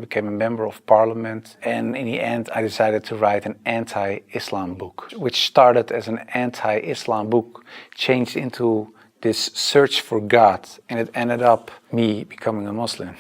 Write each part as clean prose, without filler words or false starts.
became a member of parliament, and in the end I decided to write an anti-Islam book, which started as an anti-Islam book, changed into this search for God, and it ended up me becoming a Muslim.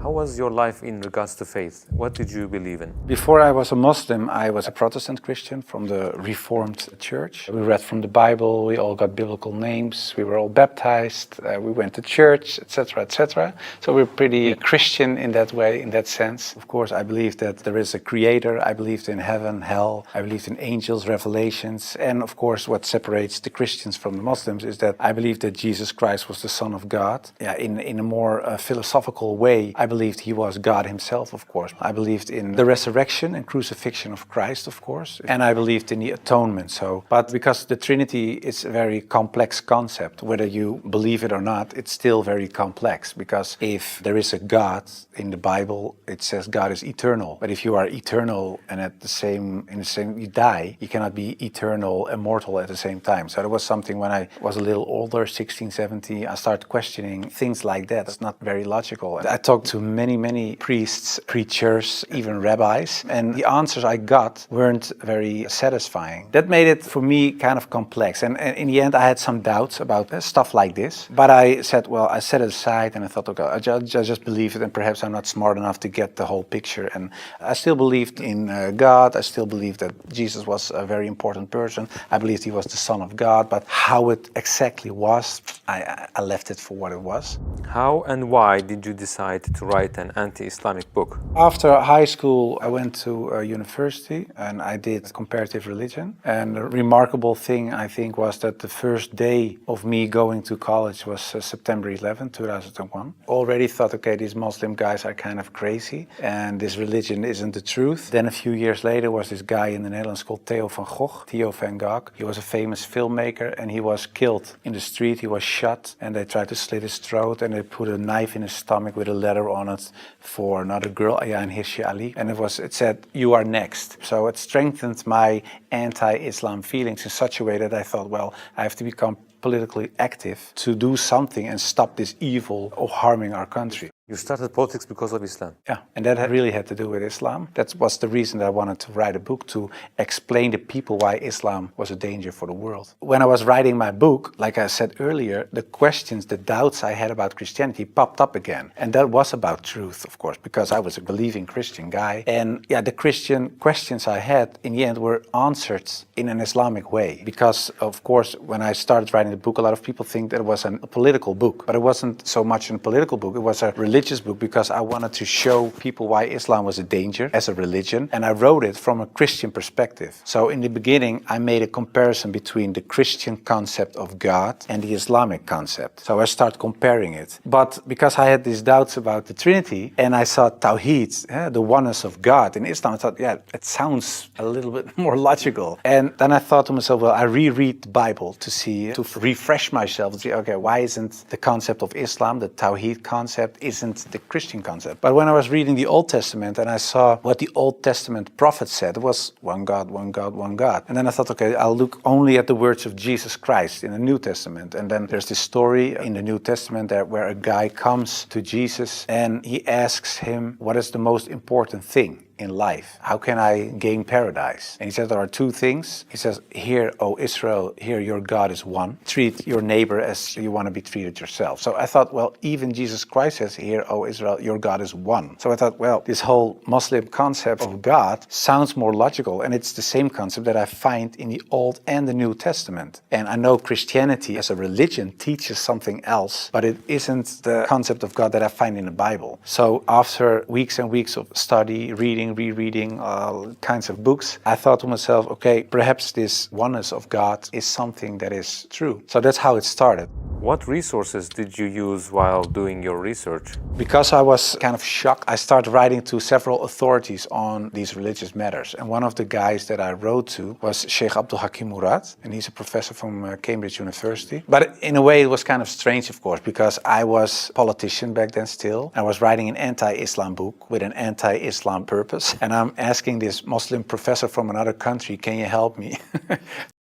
How was your life in regards to faith? What did you believe in? Before I was a Muslim, I was a Protestant Christian from the Reformed Church. We read from the Bible, we all got biblical names, we were all baptized, we went to church, etc., etc. So we're pretty Christian in that way, in that sense. Of course, I believed that there is a creator, I believed in heaven, hell, I believed in angels, revelations, and of course what separates the Christians from the Muslims is that I believe that Jesus Christ was the Son of God. Yeah, in a more philosophical way, I believed he was God himself, of course. I believed in the resurrection and crucifixion of Christ, of course, and I believed in the atonement. But because the Trinity is a very complex concept, whether you believe it or not, it's still very complex, because if there is a God in the Bible, it says God is eternal. But if you are eternal and you die, you cannot be eternal, immortal at the same time. So there was something when I was a little older, 16, 17, I started questioning things like that. It's not very logical. I talked to many priests, preachers, even rabbis, and the answers I got weren't very satisfying. That made it for me kind of complex, and in the end I had some doubts about stuff like this, but I said, well, I set it aside and I thought, okay, I just believe it, and perhaps I'm not smart enough to get the whole picture. And I still believed in God, I still believed that Jesus was a very important person, I believed he was the Son of God, but how it exactly was, I left it for what it was. How and why did you decide to write an anti-Islamic book? After high school, I went to university and I did comparative religion. And the remarkable thing, I think, was that the first day of me going to college was September 11, 2001. Already thought, okay, these Muslim guys are kind of crazy and this religion isn't the truth. Then a few years later was this guy in the Netherlands called Theo van Gogh. He was a famous filmmaker and he was killed in the street. He was shot and they tried to slit his throat and they put a knife in his stomach with a letter on it for another girl, Ayaan Hirsi Ali, and it said, "You are next." So it strengthened my anti-Islam feelings in such a way that I thought, well, I have to become politically active to do something and stop this evil of harming our country. You started politics because of Islam? Yeah, and that really had to do with Islam. That was the reason that I wanted to write a book, to explain to people why Islam was a danger for the world. When I was writing my book, like I said earlier, the questions, the doubts I had about Christianity popped up again. And that was about truth, of course, because I was a believing Christian guy. And yeah, the Christian questions I had in the end were answered in an Islamic way. Because, of course, when I started writing the book, a lot of people think that it was a political book. But it wasn't so much a political book, it was a religious book, because I wanted to show people why Islam was a danger as a religion, and I wrote it from a Christian perspective. So in the beginning I made a comparison between the Christian concept of God and the Islamic concept. So I started comparing it. But because I had these doubts about the Trinity and I saw Tawheed, the oneness of God in Islam, I thought, yeah, it sounds a little bit more logical. And then I thought to myself, well, I reread the Bible to refresh myself, to see, okay, why isn't the concept of Islam, the Tawheed concept, isn't the Christian concept? But when I was reading the Old Testament and I saw what the Old Testament prophet said, it was one God, one God, one God. And then I thought, okay, I'll look only at the words of Jesus Christ in the New Testament. And then there's this story in the New Testament where a guy comes to Jesus and he asks him, what is the most important thing in life? How can I gain paradise? And he says there are two things. He says, "Hear, O Israel, hear, your God is one. Treat your neighbor as you want to be treated yourself." So I thought, well, even Jesus Christ says, "Hear, O Israel, your God is one." So I thought, well, this whole Muslim concept of God sounds more logical, and it's the same concept that I find in the Old and the New Testament. And I know Christianity as a religion teaches something else, but it isn't the concept of God that I find in the Bible. So after weeks and weeks of study, rereading all kinds of books, I thought to myself, okay, perhaps this oneness of God is something that is true. So that's how it started. What resources did you use while doing your research? Because I was kind of shocked, I started writing to several authorities on these religious matters. And one of the guys that I wrote to was Sheikh Abdul Hakim Murad, and he's a professor from Cambridge University. But in a way it was kind of strange, of course, because I was a politician back then still. I was writing an anti-Islam book with an anti-Islam purpose. And I'm asking this Muslim professor from another country, can you help me?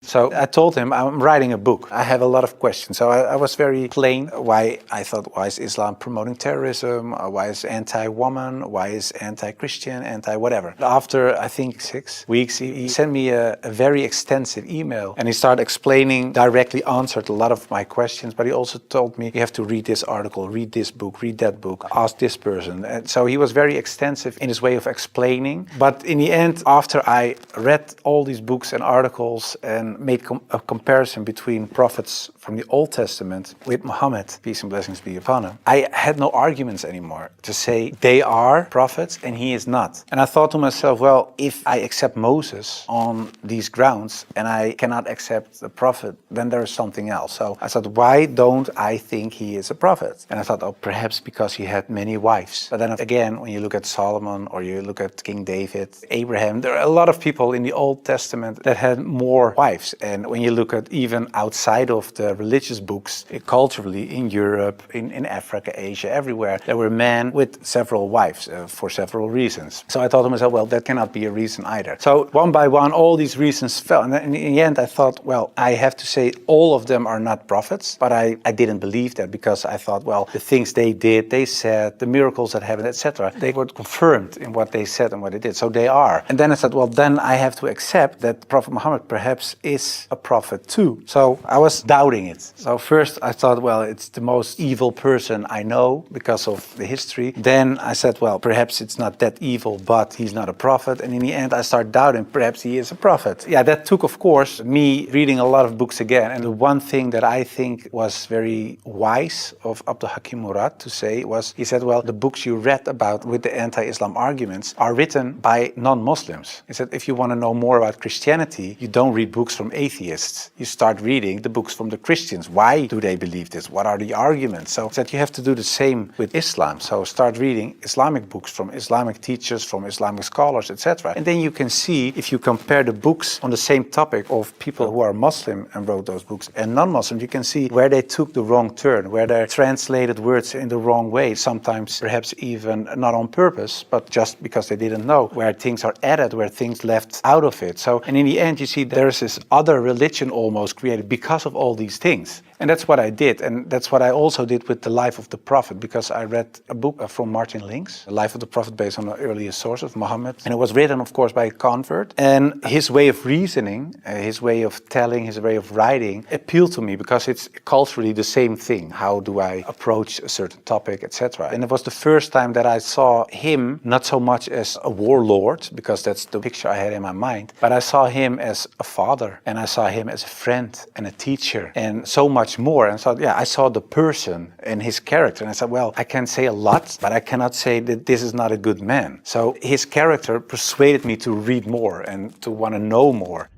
So I told him I'm writing a book. I have a lot of questions. So I was very plain why I thought, why is Islam promoting terrorism? Why is anti-woman? Why is anti-Christian? Anti-whatever. After, I think, 6 weeks, he sent me a very extensive email. And he started explaining, directly answered a lot of my questions. But he also told me, you have to read this article, read this book, read that book, ask this person. And so he was very extensive in his way of explaining. But in the end, after I read all these books and articles and made a comparison between prophets from the Old Testament with Muhammad, peace and blessings be upon him, I had no arguments anymore to say they are prophets and he is not. And I thought to myself, well, if I accept Moses on these grounds and I cannot accept the prophet, then there is something else. So I thought, why don't I think he is a prophet? And I thought, oh, perhaps because he had many wives. But then again, when you look at Solomon or you look at King David, Abraham, there are a lot of people in the Old Testament that had more wives. And when you look at even outside of the religious books, culturally in Europe, in Africa, Asia, everywhere, there were men with several wives for several reasons. So I thought to myself, well, that cannot be a reason either. So one by one, all these reasons fell. And then in the end, I thought, well, I have to say all of them are not prophets. But I didn't believe that because I thought, well, the things they did, they said, the miracles that happened, etc., they were confirmed in what they said and what they did. So they are. And then I said, well, then I have to accept that Prophet Muhammad perhaps is a prophet too. So I was doubting it. So first I thought, well, it's the most evil person I know because of the history. Then I said, well, perhaps it's not that evil, but he's not a prophet. And in the end, I started doubting, perhaps he is a prophet. Yeah, that took, of course, me reading a lot of books again. And the one thing that I think was very wise of Abdul Hakim Murad to say was, he said, well, the books you read about with the anti-Islam arguments are written by non-Muslims. He said, if you want to know more about Christianity, you don't read books from atheists. You start reading the books from the Christians. Why do they believe this? What are the arguments? So he said, you have to do the same with Islam. So start reading Islamic books from Islamic teachers, from Islamic scholars, etc. And then you can see, if you compare the books on the same topic of people who are Muslim and wrote those books and non-Muslim, you can see where they took the wrong turn, where they translated words in the wrong way, sometimes perhaps even not on purpose, but just because they didn't know, where things are added, where things left out of it. So, and in the end, you see there's this other religion almost created because of all these things. And that's what I did. And that's what I also did with the life of the Prophet, because I read a book from Martin Links, The Life of the Prophet, based on the earliest source of Muhammad. And it was written, of course, by a convert. And his way of reasoning, his way of telling, his way of writing appealed to me because it's culturally the same thing. How do I approach a certain topic, etc. And it was the first time that I saw him not so much as a warlord, because that's the picture I had in my mind, but I saw him as a father, and I saw him as a friend and a teacher, and so much more. And so, yeah, I saw the person and his character, and I said, well, I can say a lot, but I cannot say that this is not a good man. So his character persuaded me to read more and to want to know more.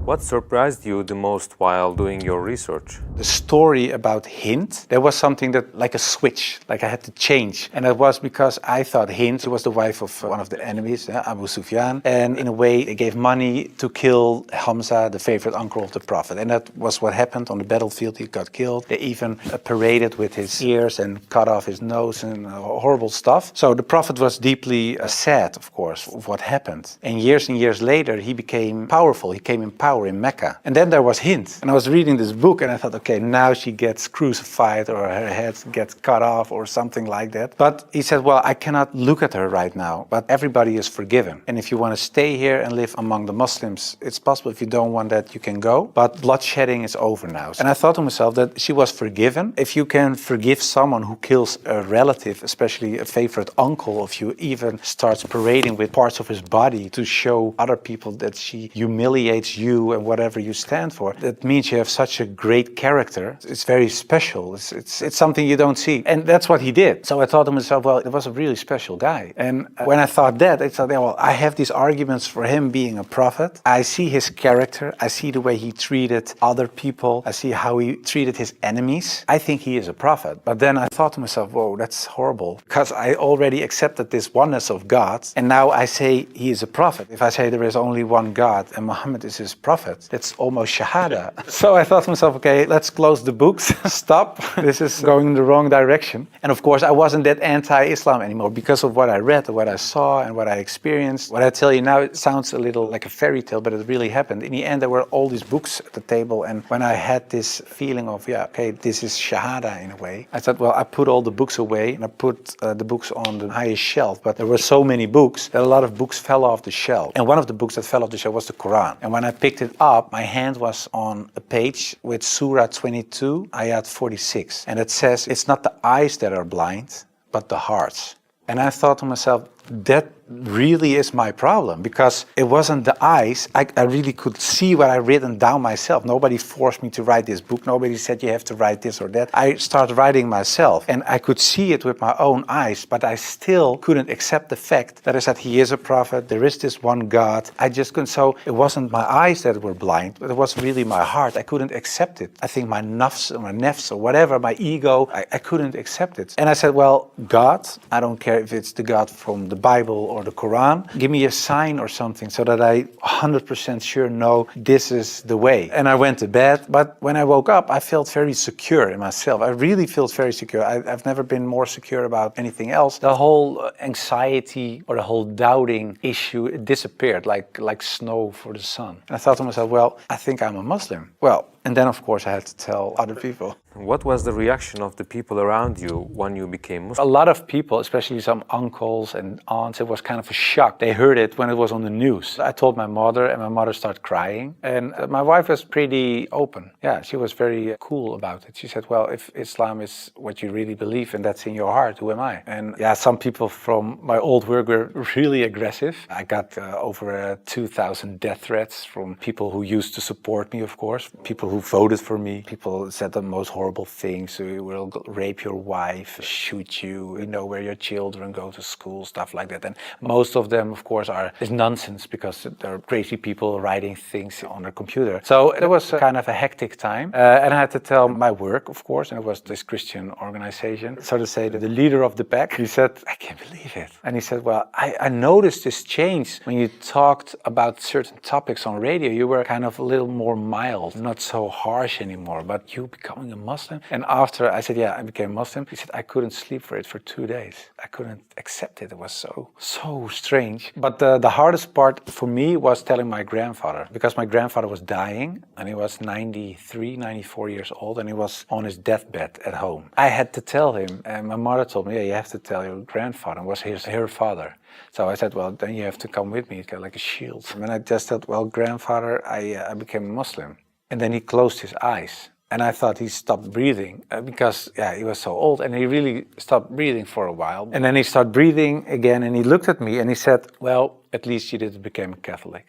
What surprised you the most while doing your research? The story about Hind, there was something that, like a switch, like I had to change. And it was because I thought Hind was the wife of one of the enemies, Abu Sufyan. And in a way, they gave money to kill Hamza, the favorite uncle of the Prophet. And that was what happened on the battlefield. He got killed. They even paraded with his ears and cut off his nose and horrible stuff. So the Prophet was deeply sad, of course, of what happened. And years later, he became powerful. He came in power in Mecca. And then there was Hind. And I was reading this book and I thought, okay, now she gets crucified or her head gets cut off or something like that. But he said, well, I cannot look at her right now, but everybody is forgiven. And if you want to stay here and live among the Muslims, it's possible. If you don't want that, you can go. But bloodshedding is over now. And I thought to myself that she was forgiven. If you can forgive someone who kills a relative, especially a favorite uncle of you, even starts parading with parts of his body to show other people that she humiliates you and whatever you stand for, that means you have such a great character. It's very special. It's something you don't see. And that's what he did. So I thought to myself, well, it was a really special guy. And when I thought that, I thought, well, I have these arguments for him being a prophet. I see his character. I see the way he treated other people. I see how he treated his enemies. I think he is a prophet. But then I thought to myself, whoa, that's horrible. Because I already accepted this oneness of God. And now I say he is a prophet. If I say there is only one God and Muhammad is his prophet, prophet. That's almost shahada. So I thought to myself, okay, let's close the books. Stop. This is going in the wrong direction. And of course, I wasn't that anti-Islam anymore because of what I read, what I saw, and what I experienced. What I tell you now, it sounds a little like a fairy tale, but it really happened. In the end, there were all these books at the table. And when I had this feeling of, yeah, okay, this is shahada in a way, I thought, well, I put all the books away and I put the books on the highest shelf. But there were so many books that a lot of books fell off the shelf. And one of the books that fell off the shelf was the Qur'an. And when I picked it up, my hand was on a page with Surah 22, Ayat 46. And it says, it's not the eyes that are blind, but the hearts. And I thought to myself, that really is my problem, because it wasn't the eyes. I really could see what I written down myself. Nobody forced me to write this book. Nobody said you have to write this or that. I started writing myself, and I could see it with my own eyes, but I still couldn't accept the fact that I said he is a prophet, there is this one God. I just couldn't. So it wasn't my eyes that were blind, but it was really my heart. I couldn't accept it. I think my nafs or whatever, my ego, I couldn't accept it. And I said, well, God, I don't care if it's the God from the Bible or the Quran, give me a sign or something so that I 100% sure know this is the way. And I went to bed, but when I woke up, I felt very secure in myself. I really felt very secure. I've never been more secure about anything else. The whole anxiety or the whole doubting issue, it disappeared like snow for the sun. And I thought to myself, well, I think I'm a Muslim. Well, and then of course I had to tell other people. What was the reaction of the people around you when you became Muslim? A lot of people, especially some uncles and aunts, it was kind of a shock. They heard it when it was on the news. I told my mother, and my mother started crying. And my wife was pretty open. Yeah, she was very cool about it. She said, well, if Islam is what you really believe and that's in your heart, who am I? And yeah, some people from my old work were really aggressive. I got over 2,000 death threats from people who used to support me, of course. People who voted for me. People said the most horrible things. We will rape your wife, shoot you, we know where your children go to school, stuff like that. And most of them, of course, is nonsense because they're crazy people writing things on their computer. So it was kind of a hectic time. And I had to tell my work, of course, and it was this Christian organization. So to say that the leader of the pack, he said, I can't believe it. And he said, well, I noticed this change when you talked about certain topics on radio. You were kind of a little more mild, not so harsh anymore, but you becoming a Muslim. And after I said, yeah, I became Muslim, he said, I couldn't sleep for it for 2 days. I couldn't accept it. It was so strange. But the hardest part for me was telling my grandfather, because my grandfather was dying and he was 93, 94 years old and he was on his deathbed at home. I had to tell him, and my mother told me, yeah, you have to tell your grandfather. It was her father. So I said, well, then you have to come with me. It's got like a shield. And I just said, well, grandfather, I became a Muslim. And then he closed his eyes. And I thought he stopped breathing because, yeah, he was so old. And he really stopped breathing for a while. And then he started breathing again. And he looked at me and he said, well, at least you didn't become a Catholic.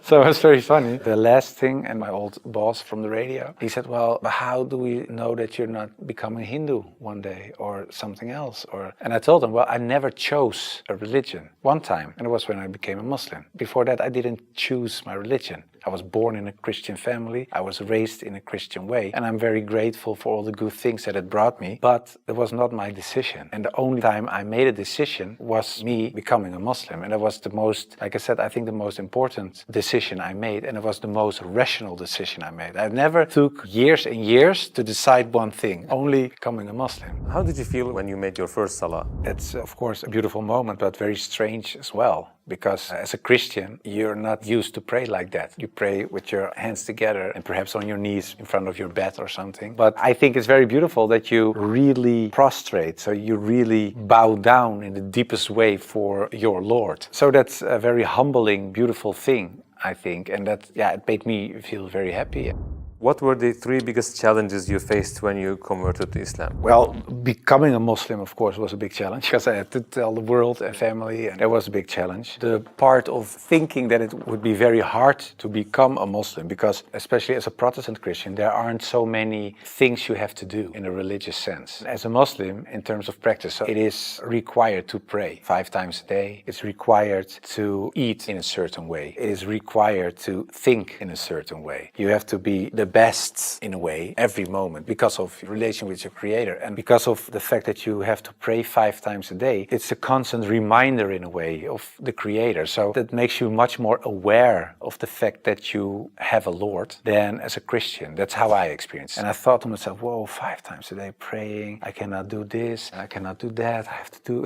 So it was very funny. The last thing, and my old boss from the radio, he said, well, how do we know that you're not becoming Hindu one day or something else? And I told him, well, I never chose a religion one time. And it was when I became a Muslim. Before that, I didn't choose my religion. I was born in a Christian family. I was raised in a Christian way. And I'm very grateful for all the good things that it brought me. But it was not my decision. And the only time I made a decision was me becoming a Muslim. And it was the most, like I said, I think the most important decision I made. And it was the most rational decision I made. I never took years and years to decide one thing, only becoming a Muslim. How did you feel when you made your first salah? It's, of course, a beautiful moment, but very strange as well. Because as a Christian, you're not used to pray like that. You pray with your hands together and perhaps on your knees in front of your bed or something. But I think it's very beautiful that you really prostrate. So you really bow down in the deepest way for your Lord. So that's a very humbling, beautiful thing, I think. And that, yeah, it made me feel very happy. What were the 3 biggest challenges you faced when you converted to Islam? Well, becoming a Muslim, of course, was a big challenge because I had to tell the world and family, and that was a big challenge. The part of thinking that it would be very hard to become a Muslim, because especially as a Protestant Christian, there aren't so many things you have to do in a religious sense. As a Muslim, in terms of practice, so it is required to pray 5 times a day. It's required to eat in a certain way. It is required to think in a certain way. You have to be the best in a way every moment because of your relation with your Creator and because of the fact that you have to pray 5 times a day. It's a constant reminder in a way of the Creator. So that makes you much more aware of the fact that you have a Lord than as a Christian. That's how I experienced it. And I thought to myself, whoa, 5 times a day praying, I cannot do this, I cannot do that, I have to do.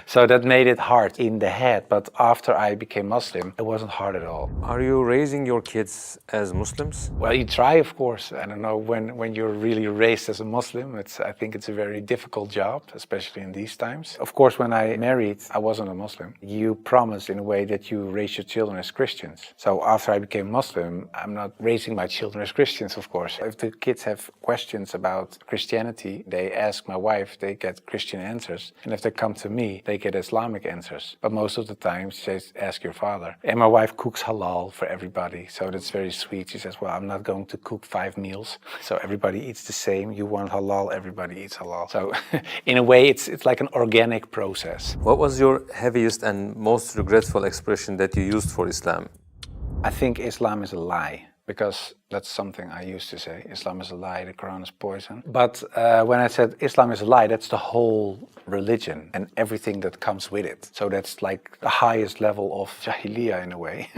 So that made it hard in the head. But after I became Muslim, it wasn't hard at all. Are you raising your kids as Muslims? Well, you try, of course. I don't know, when you're really raised as a Muslim, I think it's a very difficult job, especially in these times. Of course, when I married, I wasn't a Muslim. You promise in a way that you raise your children as Christians. So after I became Muslim, I'm not raising my children as Christians, of course. If the kids have questions about Christianity, they ask my wife, they get Christian answers. And if they come to me, they get Islamic answers. But most of the time, she says, ask your father. And my wife cooks halal for everybody. So that's very sweet. She says, well, I'm not going to cook 5 meals. So everybody eats the same. You want halal, everybody eats halal. So in a way, it's like an organic process. What was your heaviest and most regretful expression that you used for Islam? I think Islam is a lie, because that's something I used to say. Islam is a lie, the Quran is poison. But when I said Islam is a lie, that's the whole religion and everything that comes with it. So that's like the highest level of jahiliyyah in a way.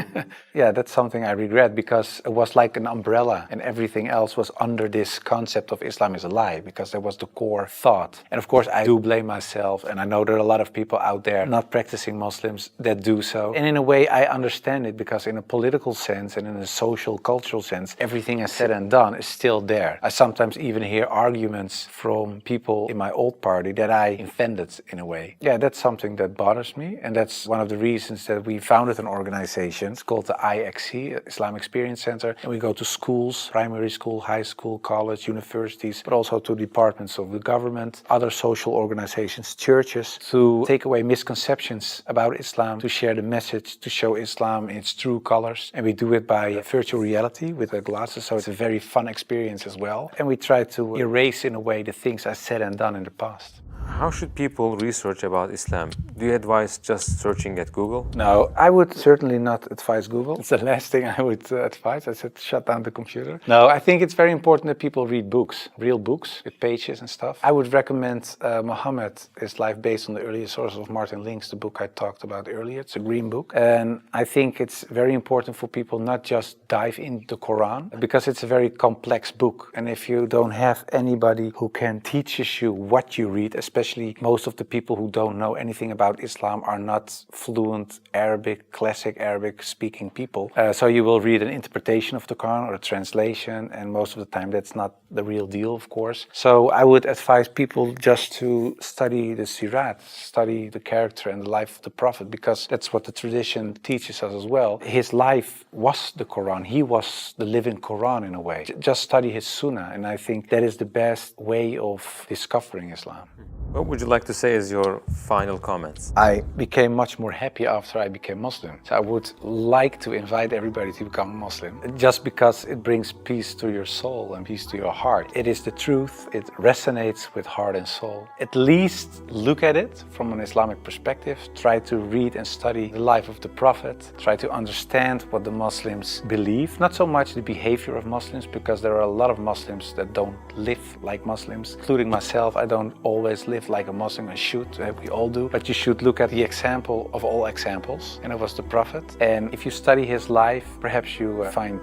Yeah, that's something I regret, because it was like an umbrella and everything else was under this concept of Islam is a lie, because that was the core thought. And of course, I do blame myself, and I know there are a lot of people out there not practicing Muslims that do so. And in a way, I understand it, because in a political sense and in a social, cultural sense, everything is said and done is still there. I sometimes even hear arguments from people in my old party that I invented in a way. Yeah, that's something that bothers me, and that's one of the reasons that we founded an organization. It's called the IXC, Islamic Experience Center, and we go to schools, primary school, high school, college, universities, but also to departments of the government, other social organizations, churches, to take away misconceptions about Islam, to share the message, to show Islam in its true colors. And we do it by virtual reality with the glasses, so it's a very fun experience as well. And we try to erase in a way the things I said and done in the past. How should people research about Islam? Do you advise just searching at Google? No, I would certainly not advise Google. It's the last thing I would advise. I said, shut down the computer. No, I think it's very important that people read books, real books with pages and stuff. I would recommend Muhammad, His Life Based on the Earliest Sources of Martin Links, the book I talked about earlier. It's a green book. And I think it's very important for people not just dive into the Qur'an, because it's a very complex book. And if you don't have anybody who can teach you what you read, especially most of the people who don't know anything about Islam are not fluent Arabic, classic Arabic speaking people. So you will read an interpretation of the Quran or a translation, and most of the time that's not the real deal, of course. So I would advise people just to study the Sirat, study the character and the life of the Prophet, because that's what the tradition teaches us as well. His life was the Quran. He was the living Quran in a way. Just study his Sunnah, and I think that is the best way of discovering Islam. What would you like to say as your final comments? I became much more happy after I became Muslim. So I would like to invite everybody to become Muslim, just because it brings peace to your soul and peace to your heart. It is the truth. It resonates with heart and soul. At least look at it from an Islamic perspective. Try to read and study the life of the Prophet. Try to understand what the Muslims believe. Not so much the behavior of Muslims, because there are a lot of Muslims that don't live like Muslims, including myself. I don't always live like a Muslim. I should, we all do, but you should look at the example of all examples, and it was the Prophet. And if you study his life, perhaps you find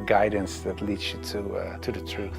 guidance that leads you to the truth.